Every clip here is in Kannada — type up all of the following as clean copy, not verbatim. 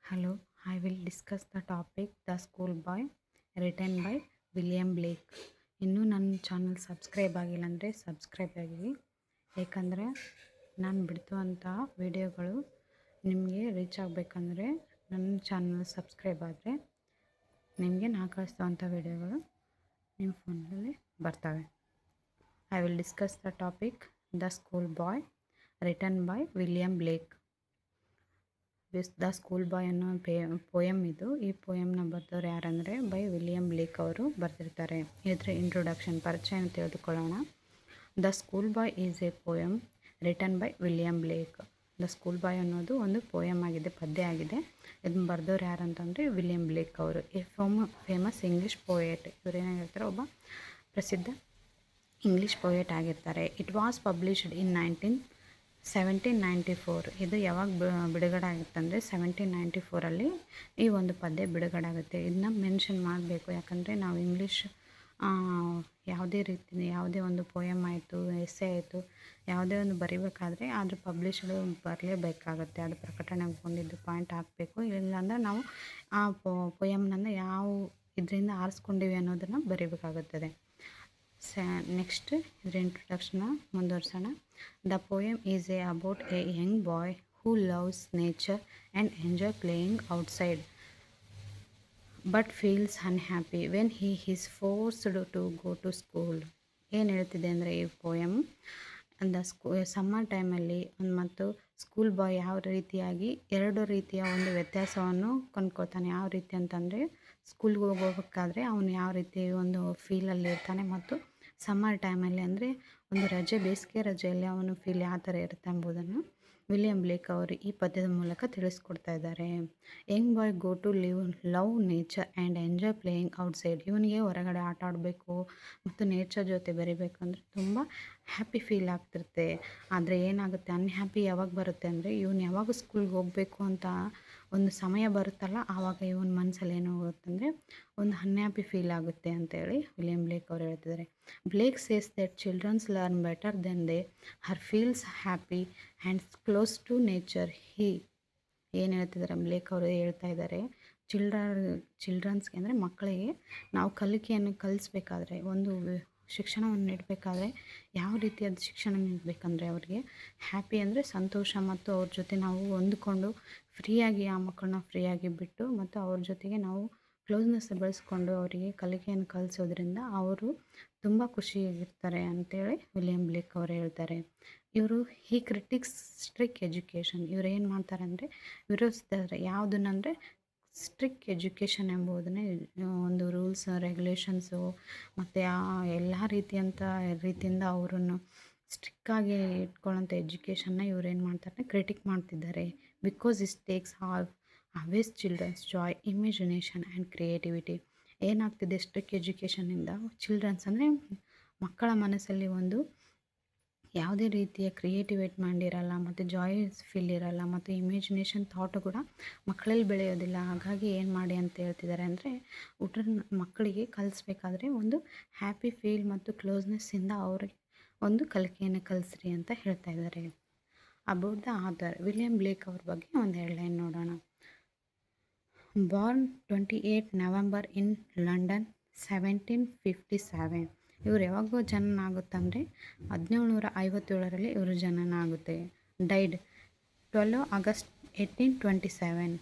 Hello, I will discuss the topic The School Boy written by William ಬ್ಲೇಕ್. ಇನ್ನೂ ನನ್ನ ಚಾನಲ್ ಸಬ್ಸ್ಕ್ರೈಬ್ ಆಗಿಲ್ಲ ಅಂದರೆ ಸಬ್ಸ್ಕ್ರೈಬ್ ಆಗಿ, ಏಕೆಂದರೆ ನಾನು ಬಿಡ್ತುವಂಥ ವಿಡಿಯೋಗಳು ನಿಮಗೆ ರೀಚ್ ಆಗಬೇಕಂದ್ರೆ ನನ್ನ ಚಾನಲ್ ಸಬ್ಸ್ಕ್ರೈಬ್ ಆದರೆ ನಿಮಗೆ ನಾ ಕಳಿಸ್ತುವಂಥ ವಿಡಿಯೋಗಳು ನಿಮ್ಮ ಫೋನಲ್ಲಿ ಬರ್ತವೆ. I will discuss the topic the school boy written by William ಬ್ಲೇಕ್. The school boy ಅನ್ನೋ ಪೋಯಮ್ ಇದು. ಈ ಪೋಯಮ್ನ ಬರೆದವ್ರು ಯಾರಂದರೆ ಬೈ ವಿಲಿಯಂ ಬ್ಲೇಕ್ ಅವರು ಬರೆದಿರ್ತಾರೆ. ಇದರ ಇಂಟ್ರೊಡಕ್ಷನ್ ಪರಿಚಯನ ತಿಳಿದುಕೊಳ್ಳೋಣ. The school boy is A poem written by William ಬ್ಲೇಕ್. The school boy ಅನ್ನೋದು ಒಂದು ಪೋಯಮ್ ಆಗಿದೆ, ಪದ್ಯ ಆಗಿದೆ. ಇದನ್ನು ಬರೆದವ್ರು ಯಾರಂತಂದರೆ ವಿಲಿಯಂ ಬ್ಲೇಕ್ ಅವರು. A famous English poet. ಇವ್ರು ಏನಾಗಿರ್ತಾರೆ, ಒಬ್ಬ ಪ್ರಸಿದ್ಧ ಇಂಗ್ಲೀಷ್ ಪೋಯೆಟ್ ಆಗಿರ್ತಾರೆ. It was published in 1794. ಇದು ಯಾವಾಗ ಬಿಡುಗಡೆ ಆಗುತ್ತೆ ಅಂದರೆ 1794 ಈ ಒಂದು ಪದ್ಯ ಬಿಡುಗಡೆ ಆಗುತ್ತೆ. ಇದನ್ನ ಮೆನ್ಷನ್ ಮಾಡಬೇಕು, ಯಾಕಂದರೆ ನಾವು ಇಂಗ್ಲೀಷ್ ಯಾವುದೇ ರೀತಿ ಯಾವುದೇ ಒಂದು ಪೋಯಮ್ ಆಯಿತು, ಎಸ್ಸೆ ಆಯಿತು, ಯಾವುದೇ ಒಂದು ಬರಿಬೇಕಾದ್ರೆ ಅದ್ರ ಪಬ್ಲಿಷ್ಡ್ ಬರಲೇಬೇಕಾಗುತ್ತೆ. ಅದು ಪ್ರಕಟಣೆಗೊಂಡಿದ್ದು ಪಾಯಿಂಟ್ ಹಾಕಬೇಕು. ಇಲ್ಲಾಂದರೆ ನಾವು ಆ ಪೋಯಮ್ನನ್ನು ಯಾವ ಇದರಿಂದ ಆರಿಸ್ಕೊಂಡಿವಿ ಅನ್ನೋದನ್ನು ಬರಿಬೇಕಾಗುತ್ತದೆ. ನೆಕ್ಸ್ಟ್ ಇದರ ಇಂಟ್ರೊಡಕ್ಷನ್ನ ಮುಂದುವರ್ಸೋಣ. The poem is about a young boy who loves nature and enjoy playing outside but feels unhappy when he is forced to go to school. ಏನು ಹೇಳ್ತಿದೆ ಅಂದರೆ ಈ ಪೋಯಮ್, ಸಮ್ಮರ್ ಟೈಮಲ್ಲಿ ಮತ್ತು ಸ್ಕೂಲ್ ಬಾಯ್ ಯಾವ ರೀತಿಯಾಗಿ ಎರಡು ರೀತಿಯ ಒಂದು ವ್ಯತ್ಯಾಸವನ್ನು ಕಂಡ್ಕೊಳ್ತಾನೆ. ಯಾವ ರೀತಿ ಅಂತಂದರೆ, ಸ್ಕೂಲ್ಗೆ ಹೋಗ್ಬೇಕಾದ್ರೆ ಅವನು ಯಾವ ರೀತಿ ಒಂದು ಫೀಲಲ್ಲಿ ಇರ್ತಾನೆ, ಮತ್ತು ಸಮ್ಮರ್ ಟೈಮಲ್ಲಿ ಅಂದರೆ ಒಂದು ರಜೆ, ಬೇಸಿಗೆ ರಜೆಯಲ್ಲಿ ಅವನು ಫೀಲ್ ಯಾವ ಥರ ಇರುತ್ತೆ ಎಂಬುದನ್ನು ವಿಲಿಯಂ ಬ್ಲೇಕ್ ಅವರು ಈ ಪದ್ಯದ ಮೂಲಕ ತಿಳಿಸ್ಕೊಡ್ತಾ ಇದ್ದಾರೆ. Young boy go to love nature and enjoy playing outside. ಇವನಿಗೆ ಹೊರಗಡೆ ಆಟ ಆಡಬೇಕು ಮತ್ತು ನೇಚರ್ ಜೊತೆ ಬೆರಿಬೇಕಂದ್ರೆ ತುಂಬ ಹ್ಯಾಪಿ ಫೀಲ್ ಆಗ್ತಿರುತ್ತೆ. ಆದರೆ ಏನಾಗುತ್ತೆ, ಅನ್ಹ್ಯಾಪಿ ಯಾವಾಗ ಬರುತ್ತೆ ಅಂದರೆ, ಇವನು ಯಾವಾಗ ಸ್ಕೂಲ್ಗೆ ಹೋಗಬೇಕು ಅಂತ ಒಂದು ಸಮಯ ಬರುತ್ತಲ್ಲ, ಆವಾಗ ಇವನ ಮನಸ್ಸಲ್ಲಿ ಏನು ಹೋಗುತ್ತಂದರೆ ಒಂದು ಅನ್ಹ್ಯಾಪಿ ಫೀಲ್ ಆಗುತ್ತೆ ಅಂತೇಳಿ ವಿಲಿಯಂ ಬ್ಲೇಕ್ ಅವರು ಹೇಳ್ತಿದ್ದಾರೆ. Blake says that childrens learn better than they her feels happy and close to nature. ಏನು ಹೇಳ್ತಿದ್ದಾರೆ ಬ್ಲೇಕ್ ಅವರು ಹೇಳ್ತಾ ಇದ್ದಾರೆ, ಚಿಲ್ಡ್ರನ್ಸ್ಗೆ ಅಂದರೆ ಮಕ್ಕಳಿಗೆ ನಾವು ಕಲಿಕೆಯನ್ನು ಕಲಿಸ್ಬೇಕಾದ್ರೆ, ಒಂದು ಶಿಕ್ಷಣವನ್ನು ನೀಡಬೇಕಾದ್ರೆ ಯಾವ ರೀತಿಯಾದ ಶಿಕ್ಷಣ ನೀಡಬೇಕಂದ್ರೆ, ಅವ್ರಿಗೆ ಹ್ಯಾಪಿ ಅಂದರೆ ಸಂತೋಷ, ಮತ್ತು ಅವ್ರ ಜೊತೆ ನಾವು ಹೊಂದ್ಕೊಂಡು ಫ್ರೀಯಾಗಿ ಆ ಮಕ್ಕಳನ್ನ ಫ್ರೀಯಾಗಿ ಬಿಟ್ಟು ಮತ್ತು ಅವ್ರ ಜೊತೆಗೆ ನಾವು ಕ್ಲೋಸ್ನೆಸ್ ಬೆಳೆಸ್ಕೊಂಡು ಅವರಿಗೆ ಕಲಿಕೆಯನ್ನು ಕಲಿಸೋದ್ರಿಂದ ಅವರು ತುಂಬ ಖುಷಿಯಾಗಿರ್ತಾರೆ ಅಂತೇಳಿ ವಿಲಿಯಂ ಬ್ಲೇಕ್ ಅವರು ಹೇಳ್ತಾರೆ. ಇವರು ಈ ಕ್ರಿಟಿಕ್ಸ್ ಸ್ಟ್ರಿಕ್ ಎಜುಕೇಷನ್. ಇವರು ಏನು ಮಾಡ್ತಾರೆ ಅಂದರೆ ವಿರೋಧಿಸ್ತಾರೆ. ಯಾವುದನ್ನಂದರೆ ಸ್ಟ್ರಿಕ್ ಎಜುಕೇಷನ್ ಎಂಬುದನ್ನೇ, ಒಂದು ರೂಲ್ಸ್ ರೆಗ್ಯುಲೇಷನ್ಸು ಮತ್ತು ಎಲ್ಲ ರೀತಿಯಿಂದ ಅವರನ್ನು ಸ್ಟ್ರಿಕ್ಕಾಗಿ ಇಟ್ಕೊಳ್ಳೋಂಥ ಎಜುಕೇಷನ್ನ ಇವ್ರು ಏನು ಮಾಡ್ತಾರೆ, ಕ್ರಿಟಿಕ್ ಮಾಡ್ತಿದ್ದಾರೆ. Because it takes away children's joy, imagination and creativity. ಏನಾಗ್ತಿದೆ ಸ್ಟ್ರಿಕ್ ಎಜುಕೇಷನಿಂದ, ಚಿಲ್ಡ್ರನ್ಸ್ ಅಂದರೆ ಮಕ್ಕಳ ಮನಸ್ಸಲ್ಲಿ ಒಂದು ಯಾವುದೇ ರೀತಿಯ ಕ್ರಿಯೇಟಿವೇಟ್ ಮಾಡಿರಲ್ಲ, ಮತ್ತು ಜಾಯ್ಸ್ ಫೀಲ್ ಇರಲ್ಲ, ಮತ್ತು ಇಮ್ಯಾಜಿನೇಷನ್ ಥಾಟು ಕೂಡ ಮಕ್ಕಳಲ್ಲಿ ಬೆಳೆಯೋದಿಲ್ಲ. ಹಾಗಾಗಿ ಏನು ಮಾಡಿ ಅಂತ ಹೇಳ್ತಿದ್ದಾರೆ ಅಂದರೆ, ಮಕ್ಕಳಿಗೆ ಕಲಿಸ್ಬೇಕಾದ್ರೆ ಒಂದು ಹ್ಯಾಪಿ ಫೀಲ್ ಮತ್ತು ಕ್ಲೋಸ್ನೆಸ್ಸಿಂದ ಅವ್ರಿಗೆ ಒಂದು ಕಲಿಕೆಯನ್ನು ಕಲಿಸ್ರಿ ಅಂತ ಹೇಳ್ತಾ ಇದ್ದಾರೆ. ಅಬೌಟ್ ದ ಆಥರ್, ವಿಲಿಯಂ ಬ್ಲೇಕ್ ಅವ್ರ ಬಗ್ಗೆ ಒಂದು ಲೈನ್ ನೋಡೋಣ. Born 28 November in London 1757. ಇವರು ಯಾವಾಗ ಜನನ ಆಗುತ್ತಂದರೆ 1757 ಇವರು ಜನನ ಆಗುತ್ತೆ. Died 12 August 1827.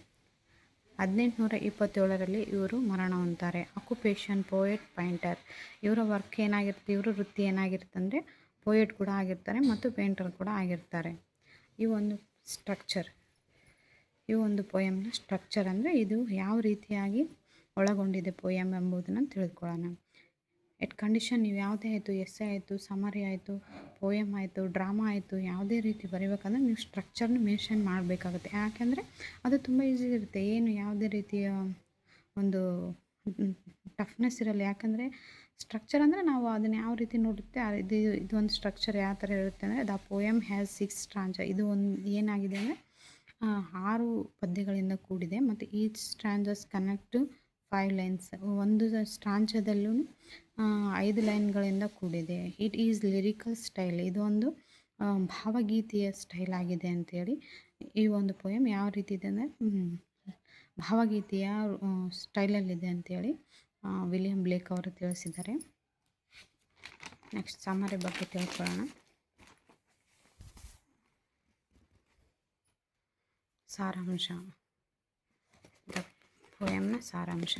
1827 ಇವರು ಮರಣ ಹೊಂತಾರೆ. Occupation poet painter. ಇವರ ವರ್ಕ್ ಏನಾಗಿರುತ್ತೆ, ಇವರ ವೃತ್ತಿ ಏನಾಗಿರುತ್ತೆ ಅಂದರೆ ಪೋಯೆಟ್ ಕೂಡ ಆಗಿರ್ತಾರೆ ಮತ್ತು ಪೇಂಟರ್ ಕೂಡ ಆಗಿರ್ತಾರೆ. ಈ ಒಂದು ಪೋಯಮ್ನ ಸ್ಟ್ರಕ್ಚರ್ ಅಂದರೆ ಇದು ಯಾವ ರೀತಿಯಾಗಿ ಒಳಗೊಂಡಿದೆ ಪೋಯಮ್ ಎಂಬುದನ್ನು ತಿಳಿದುಕೊಳ್ಳೋಣ. ಎಟ್ ಕಂಡೀಷನ್ ನೀವು ಯಾವುದೇ ಆಯಿತು, ಎಸ್ಸೆ ಆಯಿತು, ಸಮರಿ ಆಯಿತು, ಪೋಯಮ್ ಆಯಿತು, ಡ್ರಾಮಾ ಆಯಿತು, ಯಾವುದೇ ರೀತಿ ಬರೀಬೇಕಂದ್ರೆ ನೀವು ಸ್ಟ್ರಕ್ಚರ್ನ ಮೆನ್ಷನ್ ಮಾಡಬೇಕಾಗುತ್ತೆ. ಯಾಕೆಂದರೆ ಅದು ತುಂಬ ಈಸಿ ಇರುತ್ತೆ, ಏನು ಯಾವುದೇ ರೀತಿಯ ಒಂದು ಟಫ್ನೆಸ್ ಇರಲ್ಲ. ಯಾಕಂದರೆ ಸ್ಟ್ರಕ್ಚರ್ ಅಂದರೆ ನಾವು ಅದನ್ನು ಯಾವ ರೀತಿ ನೋಡುತ್ತೆ, ಇದೊಂದು ಸ್ಟ್ರಕ್ಚರ್ ಯಾವ ಥರ ಇರುತ್ತೆ ಅಂದರೆ, ದ ಪೋಯಮ್ ಹ್ಯಾಸ್ 6 ಸ್ಟ್ರಾಂಜ. ಇದು ಒಂದು ಏನಾಗಿದೆ ಅಂದರೆ 6 ಪದ್ಯಗಳಿಂದ ಕೂಡಿದೆ, ಮತ್ತು ಈಚ್ ಸ್ಟ್ರಾಂಜಸ್ ಕನೆಕ್ಟ್ 5 ಲೈನ್ಸ್. ಒಂದು ಸ್ಟ್ರಾಂಜದಲ್ಲೂ 5 ಲೈನ್ಗಳಿಂದ ಕೂಡಿದೆ. It is lyrical style. ಇದು ಒಂದು ಭಾವಗೀತೆಯ ಸ್ಟೈಲ್ ಆಗಿದೆ ಅಂಥೇಳಿ ಈ ಒಂದು ಪೋಯಮ್ ಯಾವ ರೀತಿ ಇದೆ ಅಂದರೆ ಭಾವಗೀತೆಯ ಸ್ಟೈಲಲ್ಲಿದೆ ಅಂತೇಳಿ ವಿಲಿಯಂ ಬ್ಲೇಕ್ ಅವರು ತಿಳಿಸಿದ್ದಾರೆ. ನೆಕ್ಸ್ಟ್ ಸಮರಿ ಬಗ್ಗೆ ತಿಳ್ಕೊಳ್ಳೋಣ. ಸಾರಾಂಶ, ದ ಪೋಯಮ್ನ ಸಾರಾಂಶ.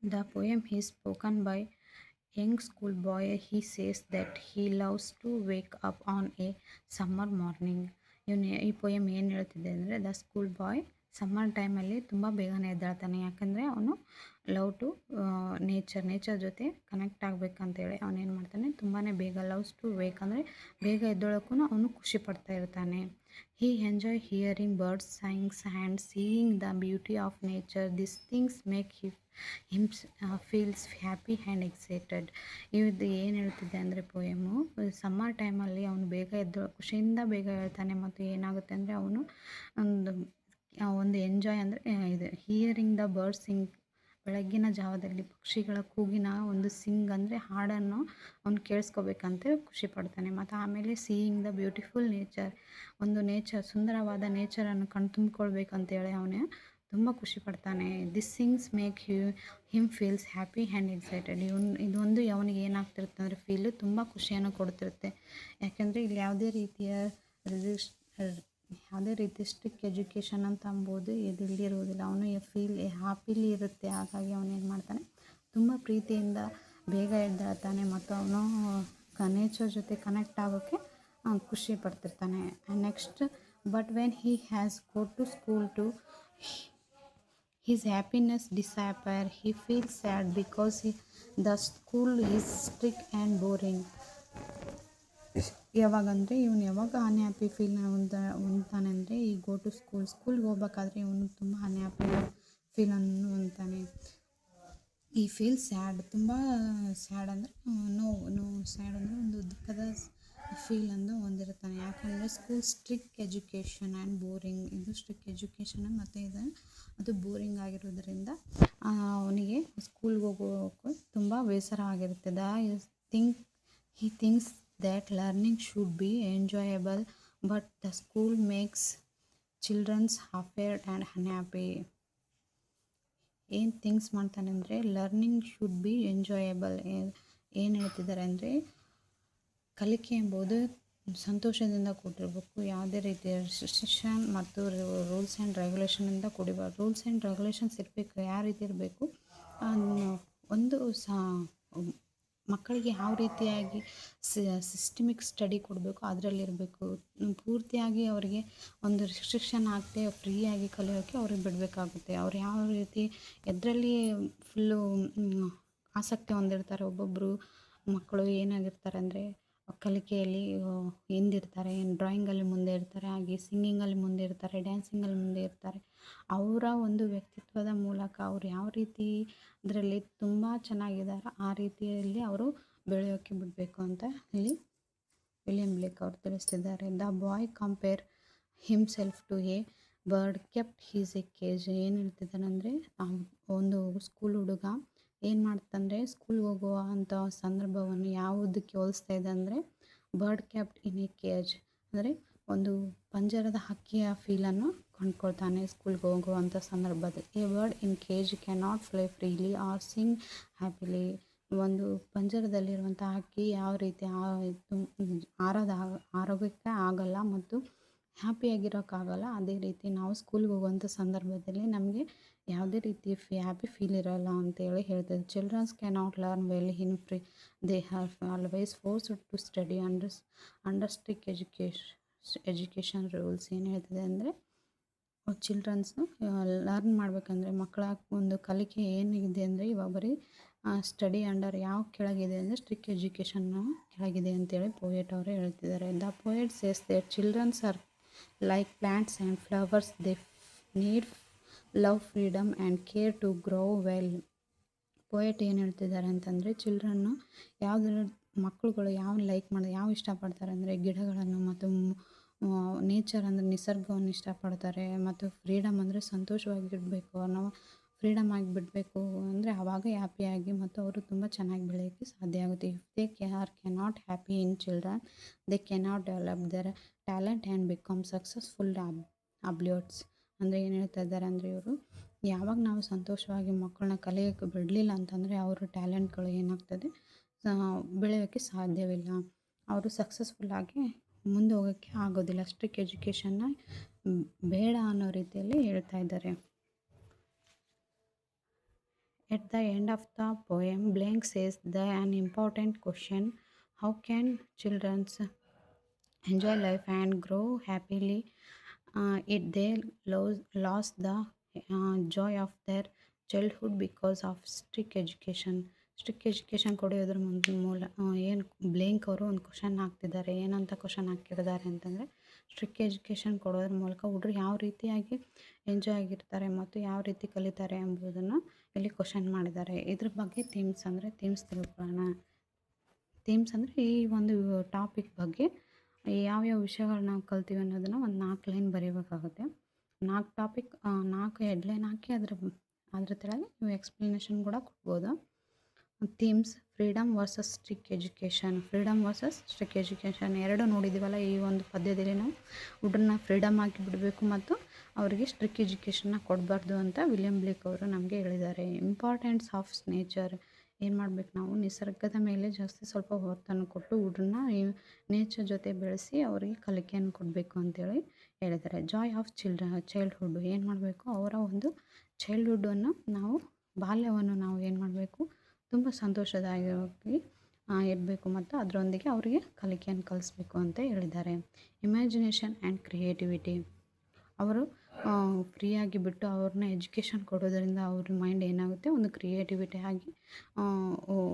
The poem is spoken by young schoolboy. He says that he loves to wake up on a summer morning. ಈ ಪೋಯಮ್ ಏನು ಹೇಳ್ತಿದೆ ಅಂದರೆ, ದ ಸ್ಕೂಲ್ ಬಾಯ್ ಸಮ್ಮರ್ ಟೈಮಲ್ಲಿ ತುಂಬ ಬೇಗನೆ ಎದ್ದೇಳ್ತಾನೆ. ಯಾಕಂದರೆ ಅವನು ಲವ್ ಟು ನೇಚರ್ ಜೊತೆ ಕನೆಕ್ಟ್ ಆಗಬೇಕಂತೇಳಿ ಅವನೇನು ಮಾಡ್ತಾನೆ, ತುಂಬಾ ಬೇಗ ಲವ್ಸ್ ಟು ವೇಕ್ ಅಂದರೆ ಬೇಗ ಎದ್ದೊಳಕ್ಕೂ ಅವನು ಖುಷಿ ಪಡ್ತಾ ಇರ್ತಾನೆ. He enjoy hearing birds sings and seeing the beauty of nature. These things make him feels happy and excited. ಇದು ಏನು ಹೇಳ್ತಿದ್ದೆ ಅಂದರೆ ಪೋಯಮು, ಸಮ್ಮರ್ ಟೈಮಲ್ಲಿ ಅವನು ಬೇಗ ಎದ್ದು ಖುಷಿಯಿಂದ ಬೇಗ ಹೇಳ್ತಾನೆ. ಮತ್ತು ಏನಾಗುತ್ತೆ ಅಂದರೆ ಅವನು ಒಂದು ಎಂಜಾಯ್ ಅಂದರೆ ಇದು ಹಿಯರಿಂಗ್ ದ ಬರ್ಡ್ ಸಿಂಗ್, ಬೆಳಗ್ಗಿನ ಜಾವದಲ್ಲಿ ಪಕ್ಷಿಗಳ ಕೂಗಿನ ಒಂದು ಸಿಂಗ್ ಅಂದರೆ ಹಾಡನ್ನು ಅವ್ನು ಕೇಳಿಸ್ಕೋಬೇಕಂತ ಖುಷಿ ಪಡ್ತಾನೆ. ಮತ್ತು ಆಮೇಲೆ ಸೀಯಿಂಗ್ ದ ಬ್ಯೂಟಿಫುಲ್ ನೇಚರ್, ಒಂದು ಸುಂದರವಾದ ನೇಚರನ್ನು ಕಣ್ತುಂಬಿಕೊಳ್ಬೇಕಂತೇಳಿ ಅವನೇ ತುಂಬ ಖುಷಿ ಪಡ್ತಾನೆ. This things make him feels happy and excited. ಇದೊಂದು ಅವನಿಗೆ ಏನಾಗ್ತಿರುತ್ತೆ ಅಂದರೆ ಫೀಲು ತುಂಬ ಖುಷಿಯನ್ನು ಕೊಡ್ತಿರುತ್ತೆ. ಯಾಕೆಂದರೆ ಇಲ್ಲಿ ಯಾವುದೇ ರೀತಿ ಸ್ಟ್ರಿಕ್ಟ್ ಎಜುಕೇಷನ್ ಅಂತ ಅಂಬೋದು ಇದಿಲ್ಲಿರುವುದಿಲ್ಲ. ಅವನು ಫೀಲ್ ಹ್ಯಾಪಿಲಿ ಇರುತ್ತೆ. ಹಾಗಾಗಿ ಅವನೇನು ಮಾಡ್ತಾನೆ, ತುಂಬ ಪ್ರೀತಿಯಿಂದ ಬೇಗ ಎದ್ದೇಳ್ತಾನೆ ಮತ್ತು ಅವನು ನೇಚರ್ ಜೊತೆ ಕನೆಕ್ಟ್ ಆಗೋಕ್ಕೆ ಖುಷಿ ಪಡ್ತಿರ್ತಾನೆ. Next, but when he has go to school to his happiness disappear. He feels sad because the school is strict and boring. ಯಾವಾಗಂದರೆ ಇವನು ಯಾವಾಗ ಅನ್ಹ್ಯಾಪಿ ಫೀಲ್ ಹೊಂದ್ತಾನೆ ಅಂದರೆ ಈ ಗೋ ಟು ಸ್ಕೂಲ್ಗೆ ಹೋಗ್ಬೇಕಾದ್ರೆ ಇವನು ತುಂಬ ಅನ್ಹ್ಯಾಪಿ ಫೀಲನ್ನು ಹೊಂದ್ತಾನೆ. ಈ ಫೀಲ್ ಸ್ಯಾಡ್, ತುಂಬ ಸ್ಯಾಡ್ ಅಂದರೆ ಸ್ಯಾಡ್ ಅಂದರೆ ಒಂದು ದುಃಖದ ಫೀಲ್ ಅಂದು ಹೊಂದಿರ್ತಾನೆ. ಯಾಕಂದರೆ school strict education and boring, ಇದು ಸ್ಟ್ರಿಕ್ಟ್ ಎಜುಕೇಷನ್ ಮತ್ತು ಅದು ಬೋರಿಂಗ್ ಆಗಿರೋದ್ರಿಂದ ಅವನಿಗೆ ಸ್ಕೂಲ್ಗೆ ಹೋಗೋಕ್ಕೆ ತುಂಬ ಬೇಸರ ಆಗಿರ್ತದೆ. ಹಿ thinks that learning should be enjoyable, but the school makes children's afraid and unhappy. ಏನು ಥಿಂಕ್ಸ್ ಮಾಡ್ತಾನೆ ಅಂದರೆ ಲರ್ನಿಂಗ್ ಶುಡ್ ಬಿ ಎಂಜಾಯಬಲ್. ಏನು ಹೇಳ್ತಿದ್ದಾರೆ ಅಂದರೆ ಕಲಿಕೆ ಎಂಬುದು ಸಂತೋಷದಿಂದ ಕೂಡಿರಬೇಕು. ಯಾವುದೇ ರೀತಿಯ ರಿಸ್ಟ್ರಿಕ್ಷನ್ ಮತ್ತು ರೂಲ್ಸ್ ಆ್ಯಂಡ್ ರೆಗ್ಯುಲೇಷನಿಂದ ಕೂಡಿಬಾರ್ದು. ರೂಲ್ಸ್ ಆ್ಯಂಡ್ ರೆಗ್ಯುಲೇಷನ್ಸ್ ಇರಬೇಕು. ಯಾವ ರೀತಿ ಇರಬೇಕು, ಒಂದು ಮಕ್ಕಳಿಗೆ ಯಾವ ರೀತಿಯಾಗಿ ಸಿಸ್ಟಮಿಕ್ ಸ್ಟಡಿ ಕೊಡಬೇಕು ಅದರಲ್ಲಿರಬೇಕು. ಪೂರ್ತಿಯಾಗಿ ಅವರಿಗೆ ಒಂದು ರಿಸ್ಟ್ರಿಕ್ಷನ್ ಆಗದೆ ಫ್ರೀಯಾಗಿ ಕಲಿಯೋಕ್ಕೆ ಅವ್ರಿಗೆ ಬಿಡಬೇಕಾಗುತ್ತೆ. ಅವ್ರು ಯಾವ ರೀತಿ ಎದರಲ್ಲಿ ಫುಲ್ಲು ಆಸಕ್ತಿ ಹೊಂದಿರ್ತಾರೆ. ಒಬ್ಬೊಬ್ಬರು ಮಕ್ಕಳು ಏನಾಗಿರ್ತಾರೆ ಅಂದರೆ ಕಲಿಕೆಯಲ್ಲಿ ಹಿಂದಿರ್ತಾರೆ, ಡ್ರಾಯಿಂಗಲ್ಲಿ ಮುಂದೆ ಇರ್ತಾರೆ, ಹಾಗೆ ಸಿಂಗಿಂಗಲ್ಲಿ ಮುಂದೆ ಇರ್ತಾರೆ, ಡ್ಯಾನ್ಸಿಂಗಲ್ಲಿ ಮುಂದೆ ಇರ್ತಾರೆ. ಅವರ ಒಂದು ವ್ಯಕ್ತಿತ್ವದ ಮೂಲಕ ಅವ್ರು ಯಾವ ರೀತಿ ಅದರಲ್ಲಿ ತುಂಬ ಚೆನ್ನಾಗಿದ್ದಾರೆ ಆ ರೀತಿಯಲ್ಲಿ ಅವರು ಬೆಳೆಯೋಕ್ಕೆ ಬಿಡಬೇಕು ಅಂತ ಇಲ್ಲಿ ವಿಲಿಯಂ ಬ್ಲೇಕ್ ಅವರು ತಿಳಿಸ್ತಿದ್ದಾರೆ. The boy compare himself to a bird kept his a cage. ಏನು ಹೇಳ್ತಿದ್ದಾನೆ ಅಂದರೆ ಒಂದು ಸ್ಕೂಲ್ ಹುಡುಗ ಏನು ಮಾಡ್ತಂದರೆ ಸ್ಕೂಲ್ಗೆ ಹೋಗುವ ಅಂಥ ಸಂದರ್ಭವನ್ನು ಯಾವುದಕ್ಕೆ ಹೋಲಿಸ್ತಾ ಇದೆ ಅಂದರೆ bird kept in a cage ಅಂದರೆ ಒಂದು ಪಂಜರದ ಹಕ್ಕಿಯ ಫೀಲನ್ನು ಕಂಡುಕೊಳ್ತಾನೆ ಸ್ಕೂಲ್ಗೆ ಹೋಗುವಂಥ ಸಂದರ್ಭದಲ್ಲಿ. A bird in cage can not fly freely or sing happily. ಒಂದು ಪಂಜರದಲ್ಲಿರುವಂಥ ಹಕ್ಕಿ ಯಾವ ರೀತಿ ಆರೋಗ್ಯಕ್ಕೆ ಆಗಲ್ಲ ಮತ್ತು ಹ್ಯಾಪಿಯಾಗಿರೋಕ್ಕಾಗಲ್ಲ. ಅದೇ ರೀತಿ ನಾವು ಸ್ಕೂಲ್ಗೆ ಹೋಗುವಂಥ ಸಂದರ್ಭದಲ್ಲಿ ನಮಗೆ ಯಾವುದೇ ರೀತಿ ಹ್ಯಾಪಿ ಫೀಲ್ ಇರೋಲ್ಲ ಅಂತೇಳಿ ಹೇಳ್ತಾರೆ. Childrens can not learn well in free, they have always forced to study under strict education rules. ಏನು ಹೇಳ್ತಿದೆ ಅಂದರೆ ಚಿಲ್ಡ್ರನ್ಸ್ನು ಲರ್ನ್ ಮಾಡಬೇಕಂದ್ರೆ ಮಕ್ಕಳ ಒಂದು ಕಲಿಕೆ ಏನಿದೆ ಅಂದರೆ ಇವಾಗ ಬರೀ ಸ್ಟಡಿ ಅಂಡರ್ ಯಾವ ಕೆಳಗಿದೆ ಅಂದರೆ ಸ್ಟ್ರಿಕ್ಟ್ ಎಜುಕೇಷನ್ನು ಕೆಳಗಿದೆ ಅಂತೇಳಿ ಪೋಯೆಟ್ ಅವರೇ ಹೇಳ್ತಿದ್ದಾರೆ. The poet says that childrens are like plants and flowers, they need love, freedom and care to grow well. Poet ಏನು ಹೇಳ್ತಿದ್ದಾರೆ ಅಂತಂದರೆ ಚಿಲ್ಡ್ರನ್ನು ಮಕ್ಕಳುಗಳು ಯಾವ ಇಷ್ಟಪಡ್ತಾರೆ ಅಂದರೆ ಗಿಡಗಳನ್ನು ಮತ್ತು ನೇಚರ್ ಅಂದರೆ ನಿಸರ್ಗವನ್ನು ಇಷ್ಟಪಡ್ತಾರೆ ಮತ್ತು ಫ್ರೀಡಮ್ ಅಂದರೆ ಸಂತೋಷವಾಗಿರಬೇಕು ಅನ್ನೋ ಫ್ರೀಡಮ್ ಆಗಿ ಬಿಡಬೇಕು ಅಂದರೆ ಆವಾಗ ಹ್ಯಾಪಿಯಾಗಿ ಮತ್ತು ಅವರು ತುಂಬ ಚೆನ್ನಾಗಿ ಬೆಳೆಯೋಕ್ಕೆ ಸಾಧ್ಯ ಆಗುತ್ತೆ. If they cannot happy in children, they cannot develop their talent and become successful adults. ಅಂದರೆ ಏನು ಹೇಳ್ತಾ ಇದ್ದಾರೆ ಅಂದರೆ ಇವರು, ಯಾವಾಗ ನಾವು ಸಂತೋಷವಾಗಿ ಮಕ್ಕಳನ್ನ ಕಲಿಯೋಕ್ಕೆ ಬಿಡಲಿಲ್ಲ ಅಂತಂದರೆ ಅವರ ಟ್ಯಾಲೆಂಟ್ಗಳು ಏನಾಗ್ತದೆ ಬೆಳೆಯೋಕ್ಕೆ ಸಾಧ್ಯವಿಲ್ಲ. ಅವರು ಸಕ್ಸಸ್ಫುಲ್ಲಾಗಿ ಮುಂದೆ ಹೋಗೋಕ್ಕೆ ಆಗೋದಿಲ್ಲ. ಸ್ಟ್ರಿಕ್ಟ್ ಎಜುಕೇಷನ್ನ ಬೇಡ ಅನ್ನೋ ರೀತಿಯಲ್ಲಿ ಹೇಳ್ತಾ ಇದ್ದಾರೆ. At the end of the poem, Blank says an important question: how can children enjoy life and grow happily if they lost the joy of their childhood because of strict education? Strict education ಕೊಡೋದ್ರ ಮೂಲ ಏನು ಬ್ಲೇಂಕ್ ಅವರು ಒಂದು ಕ್ವಶನ್ ಹಾಕ್ತಿದ್ದಾರೆ. ಏನಂತ ಕ್ವಶನ್ ಹಾಕಿದ್ದಾರೆ ಅಂತಂದರೆ, ಸ್ಟ್ರಿಕ್ಟ್ ಎಜುಕೇಷನ್ ಕೊಡೋದ್ರ ಮೂಲಕ ಹುಡುಗರು ಯಾವ ರೀತಿಯಾಗಿ ಎಂಜಾಯ್ ಆಗಿರ್ತಾರೆ ಮತ್ತು ಯಾವ ರೀತಿ ಕಲಿತಾರೆ ಎಂಬುದನ್ನು ಇಲ್ಲಿ ಕ್ವಶನ್ ಮಾಡಿದ್ದಾರೆ. ಇದ್ರ ಬಗ್ಗೆ ಥೀಮ್ಸ್ ತಿಳ್ಕೊಳ್ಳೋಣ. ಥೀಮ್ಸ್ ಅಂದರೆ ಈ ಒಂದು ಟಾಪಿಕ್ ಬಗ್ಗೆ ಯಾವ್ಯಾವ ವಿಷಯಗಳು ನಾವು ಕಲ್ತೀವಿ ಅನ್ನೋದನ್ನು ಒಂದು 4 ಲೈನ್ ಬರೀಬೇಕಾಗುತ್ತೆ. 4 ಟಾಪಿಕ್ 4 ಹೆಡ್ಲೈನ್ ಹಾಕಿ ಅದ್ರ ಕೆಳಗೆ ನೀವು ಎಕ್ಸ್ಪ್ಲನೇಷನ್ ಕೂಡ ಕೊಡ್ಬೋದು. Themes: freedom versus strict education ಎರಡು ನೋಡಿದ್ದೀವಲ್ಲ. ಈ ಒಂದು ಪದ್ಯದಲ್ಲಿ ನಾವು ಹುಡುಗರನ್ನ ಫ್ರೀಡಮ್ ಆಗಿ ಬಿಡಬೇಕು ಮತ್ತು ಅವರಿಗೆ ಸ್ಟ್ರಿಕ್ಟ್ ಎಜುಕೇಷನ್ನ ಕೊಡಬಾರ್ದು ಅಂತ ವಿಲಿಯಂ ಬ್ಲೇಕ್ ಅವರು ನಮಗೆ ಹೇಳಿದ್ದಾರೆ. ಇಂಪಾರ್ಟೆನ್ಸ್ ಆಫ್ ನೇಚರ್: ಏನು ಮಾಡಬೇಕು, ನಾವು ನಿಸರ್ಗದ ಮೇಲೆ ಜಾಸ್ತಿ ಸ್ವಲ್ಪ ಹೊತ್ತನ್ನು ಕೊಟ್ಟು ಹುಡುಗರನ್ನ ನೇಚರ್ ಜೊತೆ ಬೆಳೆಸಿ ಅವರಿಗೆ ಕಲಿಕೆಯನ್ನು ಕೊಡಬೇಕು ಅಂತೇಳಿ ಹೇಳಿದ್ದಾರೆ. ಜಾಯ್ ಆಫ್ ಚೈಲ್ಡ್ಹುಡ್: ಏನು ಮಾಡಬೇಕು, ಅವರ ಒಂದು ಚೈಲ್ಡ್ಹುಡ್ಡನ್ನು ಬಾಲ್ಯವನ್ನು ನಾವು ಏನು ಮಾಡಬೇಕು, ತುಂಬ ಸಂತೋಷದಾಯಕವಾಗಿ ಇರಬೇಕು ಮತ್ತು ಅದರೊಂದಿಗೆ ಅವರಿಗೆ ಕಲಿಕೆಯನ್ನು ಕಲಿಸ್ಬೇಕು ಅಂತ ಹೇಳಿದ್ದಾರೆ. ಇಮ್ಯಾಜಿನೇಷನ್ ಆ್ಯಂಡ್ ಕ್ರಿಯೇಟಿವಿಟಿ: ಅವರು ಫ್ರೀಯಾಗಿ ಬಿಟ್ಟು ಅವ್ರನ್ನ ಎಜುಕೇಷನ್ ಕೊಡೋದರಿಂದ ಅವ್ರ ಮೈಂಡ್ ಏನಾಗುತ್ತೆ, ಒಂದು ಕ್ರಿಯೇಟಿವಿಟಿ ಆಗಿ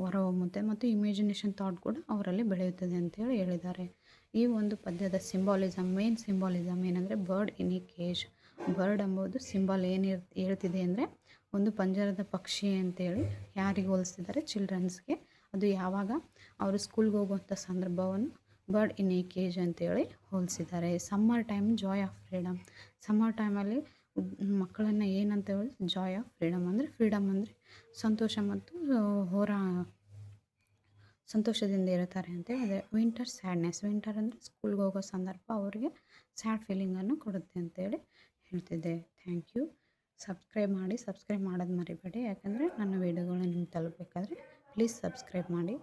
ಹೊರಹೊಮ್ಮುತ್ತೆ ಮತ್ತು ಇಮ್ಯಾಜಿನೇಷನ್ ಥಾಟ್ ಕೂಡ ಅವರಲ್ಲಿ ಬೆಳೆಯುತ್ತದೆ ಅಂತೇಳಿ ಹೇಳಿದ್ದಾರೆ. ಈ ಒಂದು ಪದ್ಯದ ಮೇನ್ ಸಿಂಬಾಲಿಸಮ್ ಏನಂದರೆ bird in a cage. Bird ಎಂಬುದು ಸಿಂಬಲ್ ಏನು ಹೇಳ್ತಿದೆ ಅಂದರೆ ಒಂದು ಪಂಜರದ ಪಕ್ಷಿ ಅಂತೇಳಿ ಯಾರಿಗೆ ಹೋಲಿಸ್ತಿದ್ದಾರೆ, ಚಿಲ್ಡ್ರನ್ಸ್ಗೆ. ಅದು ಯಾವಾಗ ಅವರು ಸ್ಕೂಲ್ಗೆ ಹೋಗುವಂಥ ಸಂದರ್ಭವನ್ನು ಬರ್ಡ್ ಇನ್ ಎ ಕೇಜ್ ಅಂತೇಳಿ ಹೋಲಿಸಿದ್ದಾರೆ. Summer time joy of freedom: summer ಟೈಮಲ್ಲಿ ಮಕ್ಕಳನ್ನು ಏನಂತ ಹೇಳಿ, ಜಾಯ್ ಆಫ್ ಫ್ರೀಡಮ್ ಅಂದರೆ ಸಂತೋಷ ಮತ್ತು ಸಂತೋಷದಿಂದ ಇರುತ್ತಾರೆ ಅಂತ ಹೇಳಿದೆ. ವಿಂಟರ್ ಸ್ಯಾಡ್ನೆಸ್: ವಿಂಟರ್ ಅಂದರೆ ಸ್ಕೂಲ್ಗೆ ಹೋಗೋ ಸಂದರ್ಭ ಅವರಿಗೆ ಸ್ಯಾಡ್ ಫೀಲಿಂಗನ್ನು ಕೊಡುತ್ತೆ ಅಂತೇಳಿ ಹೇಳ್ತಿದ್ದೆ. Thank you. ಸಬ್ಸ್ಕ್ರೈಬ್ ಮಾಡೋದು ಮರಿಬೇಡಿ, ಯಾಕಂದರೆ ನನ್ನ ವೀಡಿಯೋಗಳು ನಿಮ್ಗೆ ತಲುಪಬೇಕಾದ್ರೆ ಪ್ಲೀಸ್ ಸಬ್ಸ್ಕ್ರೈಬ್ ಮಾಡಿ.